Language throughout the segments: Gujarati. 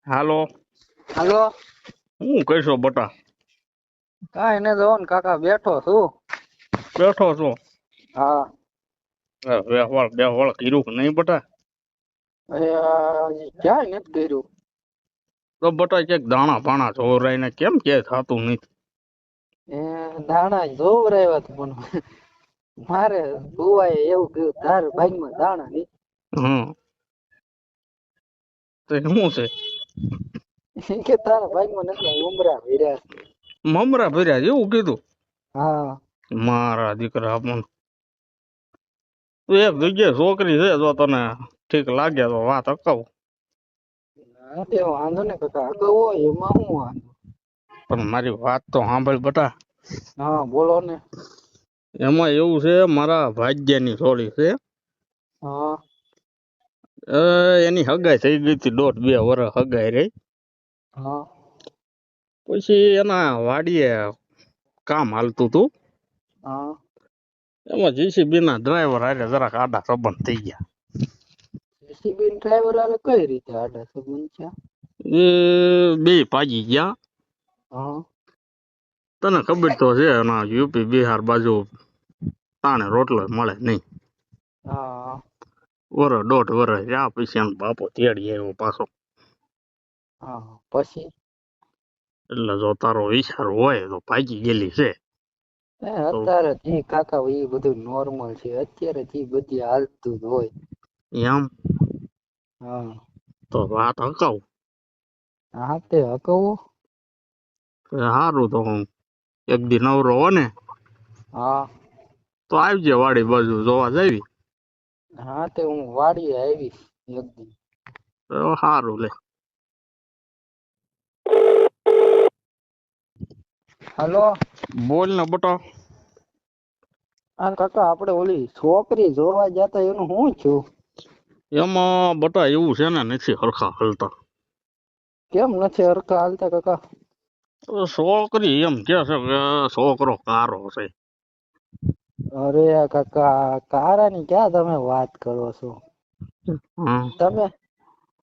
હાલો. હાલો. હું કહેશો બટા? કાંઈ ને જોવો ને કાકા બેઠો છું. બેઠો છો? હા. વ્યવહાર બેવહાર કર્યું કે નહીં બટા? ક્યાંય નથી કર્યું. તો બટા ક્યાંક દાણા પાણા ચોરાઈને કેમ કે થતું નથી? દાણા જોવરાવ્યા તો પણ મારે બુવાએ એવું કીધું તાર ભાગમાં દાણા નહીં. હમ. તો શું છે? ઈ કે તારા ભાગમાં નથી ઉમરા ભર્યા છે. મમરા ભર્યા છે એવું કીધું? હા. મારા દીકરા પણ એક જગ્યાએ છોકરી છે, જો તને ઠીક લાગે તો વાત અકાવું. હા તે વાંધો ને કાકા આગળ હોય એમાં શું વાંધો. પણ મારી વાત તો સાંભળ બટા. હા બોલો ને. એમાં એવું છે, મારા ભાગ્યની છોડી છે. હા. એની હગાઈ થઈ ગઈ હતી 1.5-2 વર્ષ હગાઈ રહી. હા. પછી એના વાડીએ કામ હાલતું હતું. હા. એમાં જીસીબી ના ડ્રાઈવર હારે જરાક આડા સંબંધ થઈ ગયા. જેસીબી ડ્રાઈવર હારે કઈ રીતે આડા સંબંધ છે? એ બે ભાગી ગયા. હા. તને ખબર તો છે, એના યુપી બિહાર બાજુ તાણે રોટલો મળે નહીં. હા. 1.5 વર્ષ રહ્યા પછી એનો બાપો તેડી આવ્યો પાછો. હા પછી એટલે જો તારો વિચાર હોય તો ભાગી ગયેલી છે. તો અત્યારે જી કાકા એ બધું નોર્મલ છે. અત્યારે જી બધી હાલતું જ હોય. એમ હા. તો વાત હકાવું. હા તે હકવો. સારું તો હું એક દી નવરો હો ને હા. તો આવજે વાડી બાજુ જોવા જાવી. હા તે હું વાડીએ આવીશ એક દી. સારું લે. હાલો. બોલ ને બટા. હા કાકા આપડે ઓલી છોકરી જોવા જતા એનું શું થયું? એમાં બટા એવું છે ને નથી હરખા હલતા. કેમ નથી હરખા હાલતા કાકા? છોકરી એમ કે છે કે છોકરો કારો છે. અરે કાકા કારાની ક્યાં તમે વાત કરો છો? હમ.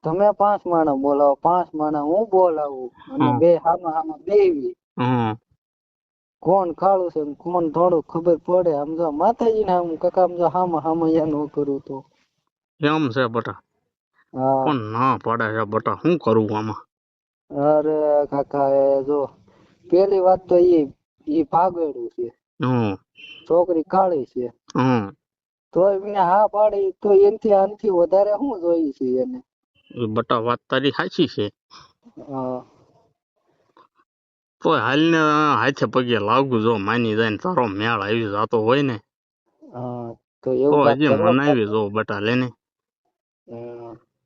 તમે 5 માણસ બોલાવો, 5 માણસ હું બોલાવું અને હમ. બે હામા હામા બેવી. હમ. કોણ કાળું છે ને કોણ ધોળું ખબર પડે. આમ જો માતાજી ને આમ કાકા આમ જો હામા હામા ન કરું તો. એમ છે બટા. હા. પણ ના પડે છે બટા, શું કરવું આમાં? અરે કાકા એ જો પેલી વાત તો ઈ ભાગેડું છે. હમ. છોકરી કાળી છે. હમ. તોય મેં હા પાડી તો એનથી આનથી વધારે શું જોઈ છે એને. એ બટા વાત તારી સાચી છે. હા. તો હાલ ને હાથે પગે લાગુ જો માની જાય ને તારો મેળ આવી જતો હોય ને હા તો તો એવું કાક હજી કરો મનાવી જો બટા લેને.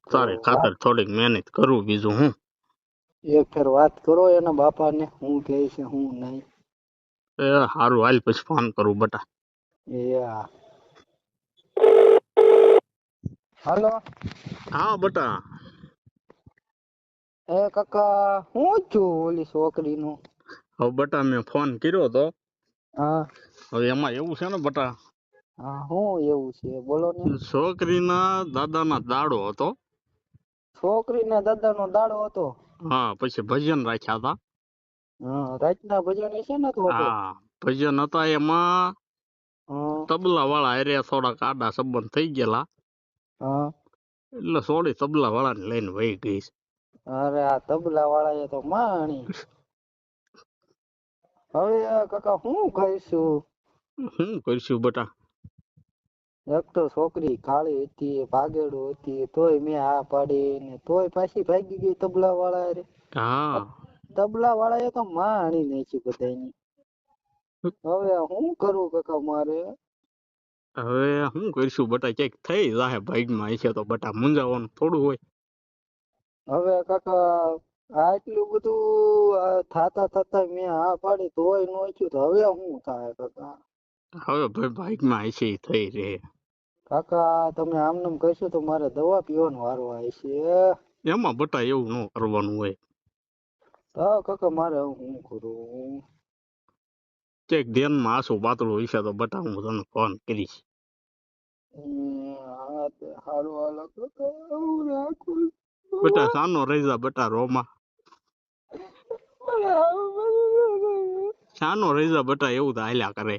તો તારી ખાતર વાત થોડીક મહેનત કરું બીજું હું. એક ફેર વાત કરો એના બાપા ને હું કે છે હું નહીં. એ સારું હાલ પછી ફોન કરું બટા. એ હા. હાલો. હા બટા. એ કાકા હું છું ઓલી છોકરી નું. હવે બટા મેં ફોન કર્યો હતો. હા. હવે એમાં એવું છે ને બટા. હા હું એવું છે બોલો ને. છોકરીના દાદાના દાડો હતો. છોકરીના દાદા નો દાડો હતો. હા પછી ભજન રાખ્યા હતા. હા રાતના ભજન છે ને તો હતો. હા ભજન હતા એમાં હા. તબલા વાળા હારે થોડાક આડા સંબંધ થઈ ગયેલા. હા. એટલે સોળી તબલા વાળા ને લઈને વહી ગઈ છે. અરે આ તબલા વાળા એ તો માણી. હવે કાકા હું કહીશું. શું કરશું બટા. એક તો છોકરી કાળી હતી ભાગેડું હતી તોય મેં હા પાડી ને તોય પાછી ભાગી ગઈ તબલા વાળા હારે. હા. તબલા વાળા એ તો માણી નાખી બધાની. હવે હું કરું કાકા મારે. હવે શું કરીશું બટા ક્યાંક થઈ જાહે ભાગમાં હશે તો બટા મુંજાવાનું થોડું હોય. હવે કાકા આટલું બધું થતા મેં હા પાડી તોય નો થયું તો હવે શું થાય કાકા. હવે ભાઈ ભાગમાં હશે થઈ રહે. કાકા તમે આમનેમ કહેશો તો મારે દવા પીવાનો વારો આવશે. એમાં બટા એવું ન કરવાનું હોય. તો કાકા મારે હું કરું. ક્યાંક ધ્યાનમાં આસુ પાતળું હશે તો બટા હું તને ફોન કરીશ. હા તે હારું હાલો કાકા હું રાખું. બેટા સાનો રહી જા બેટા રોમાં સાનો રહી જા બેટા એવું તો હાલ્યા કરે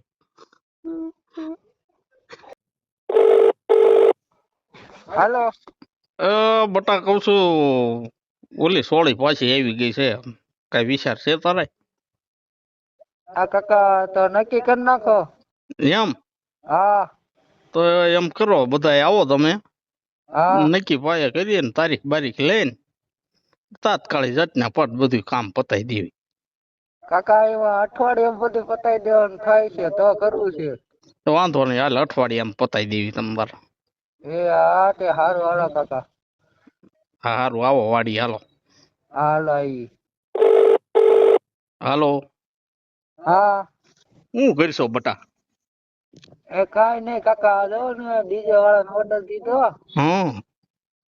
હાલો. બટા કઉ છું ઓલી સોળી પાછી આવી ગઈ છે કઈ વિચાર છે તારે આ કાકા તો નક્કી કરી નાખો. એમ હા તો એમ કરો બધા આવો તમે હા નક્કી પાયે કરીએ ને તારીખ બારીખ લઈને તાત્કાલિક જાતના પટ બધું કામ પતાવી દેવી કાકા એવા અઠવાડિયે બધું પતાવી દેવાનું થાય છે તો કરવું છે. તો વાંધો નહીં હાલ અઠવાડિયે એમ પતાવી દેવી તમારે એ હા તે હારું હાલો કાકા. હા હારું આવો વાડી હાલો હાલો આવી. હાલો હા હું કરશો બટા એ કાઈ નહીં કાકા જો ને ડીજે વાળાને ઓર્ડર દીધો હા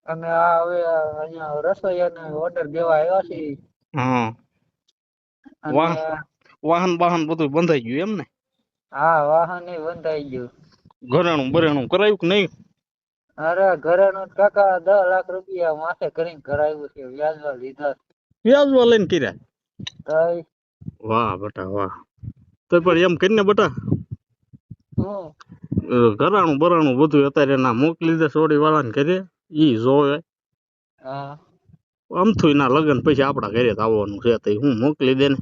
અને આ હવે અહીંયા રસોઈયાને ઓર્ડર દેવા આવ્યા છે હા અને વાહન વાહન બધું બંધાઈ ગયું એમ ને હા વાહન એ બંધાઈ ગયું. ઘરેણું બરેણું કરાયું કે નહીં અરે ઘરે નો કાકા 10 લાખ રૂપિયા માથે કરીને કરાવ્યું છે વ્યાજમાં લીધા વ્યાજમાં લઈને કર્યા તો વાહ બેટા વાહ તો પણ એમ કરીને બેટા હું ઘરાણું બરાણું બધું અત્યારે ના મોકલી દે સોડી વાળાને ઘરે ઈ જોવે હા આમથું ના લગન પછી આપડા ઘરે જ આવવાનું છે તો હું મોકલી દે ને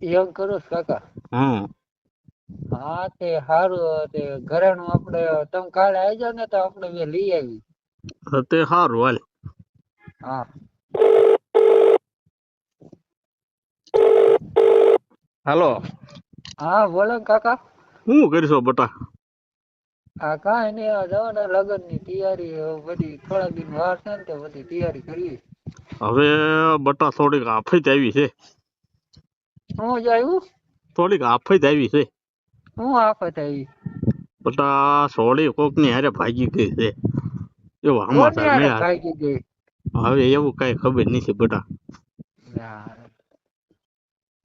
એમ કરું છું કાકા. હા હા તે સારું તે ઘરેણું આપણે તમે કાલે આવી જાવ ને તો આપણે બે લઈ આવી. તે સારું હાલ હા હાલો હા બોલો ને કાકા. શું કરશો બેટા આ કાંઈ નહીં આ જાઓ ને લગ્ન ની તૈયારી બધી થોડા દિન વાર છે ને તો બધી તૈયારી કરીએ. હવે બટા થોડીક આફત આવી છે હું જાયું થોડીક આફત આવી છે હું આફત આવી બટા સોડી કોક ની હારે ભાગી ગઈ છે એવો કોની સમાચાર હારે મળ્યા ભાગી ગઈ. હવે એવું કઈ ખબર નથી બેટા યાર.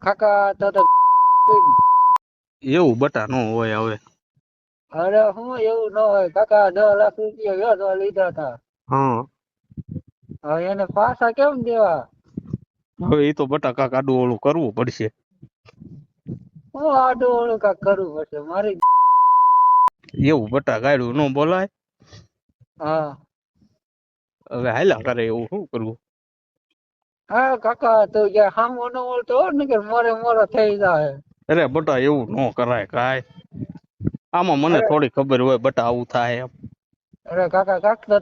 કાકા તો એવું બટા ન હોય હવે અરે હું એવું ન હોય કાકા 10 લાખ રૂપિયા વ્યાજમાં લીધા હતા હા હવે એને પાછા કેમ દેવા. હવે એ તો બટા કાક આડું ઓળું કરવું પડશે હું આડું ઓળું કાક કરવું પડશે મારી. એવું બટા ગાડું ન બોલાય હા હવે હાલ્યા કરે એવું શું કરવું હા કાકા તો જ્યાં સામો ન વળતો હોય ને કે મોરે મોરો થઈ જાય. અરે બટા એવું ન કરાય કાય આમાં મને અરે થોડી ખબર હોય બટા આવું થાય એમ અરે કાકા કાક તો